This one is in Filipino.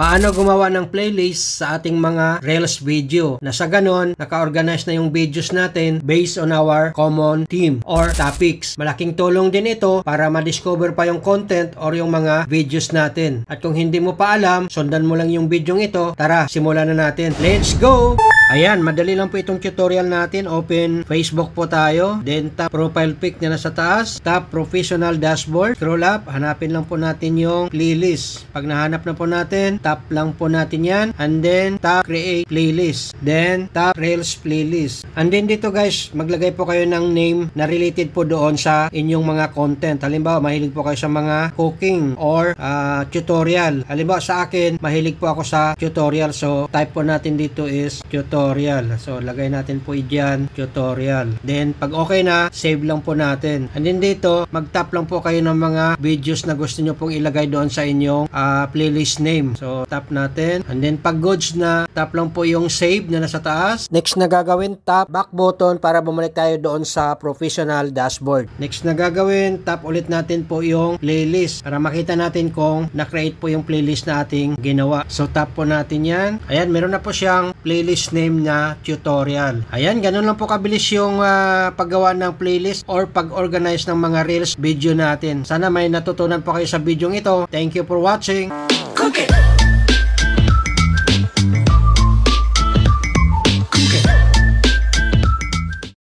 Paano gumawa ng playlist sa ating mga Reels video na sa ganon, naka-organize na yung videos natin based on our common theme or topics. Malaking tulong din ito para ma-discover pa yung content or yung mga videos natin. At kung hindi mo pa alam, sundan mo lang yung video ito. Tara, simulan na natin. Let's go! Ayan, madali lang po itong tutorial natin. Open Facebook po tayo. Then tap profile pic na nasa taas. Tap professional dashboard. Scroll up. Hanapin lang po natin yung playlist. Pag nahanap na po natin, tap lang po natin yan. And then tap create playlist. Then tap Reels playlist. And then dito guys, maglagay po kayo ng name na related po doon sa inyong mga content. Halimbawa, mahilig po kayo sa mga cooking or tutorial. Halimbawa sa akin, mahilig po ako sa tutorial. So type po natin dito is tutorial. So, lagay natin po dyan, tutorial. Then, pag okay na, save lang po natin. And then dito, mag-tap lang po kayo ng mga videos na gusto nyo pong ilagay doon sa inyong playlist name. So, tap natin. And then, pag goods na, tap lang po yung save na nasa taas. Next na gagawin, tap back button para bumalik tayo doon sa professional dashboard. Next na gagawin, tap ulit natin po yung playlist para makita natin kung na-create po yung playlist na ating ginawa. So, tap po natin yan. Ayan, meron na po siyang playlist name na tutorial. Ayan, ganun lang po kabilis yung paggawa ng playlist or pag-organize ng mga Reels video natin. Sana may natutunan po kayo sa video ito. Thank you for watching. Cook it!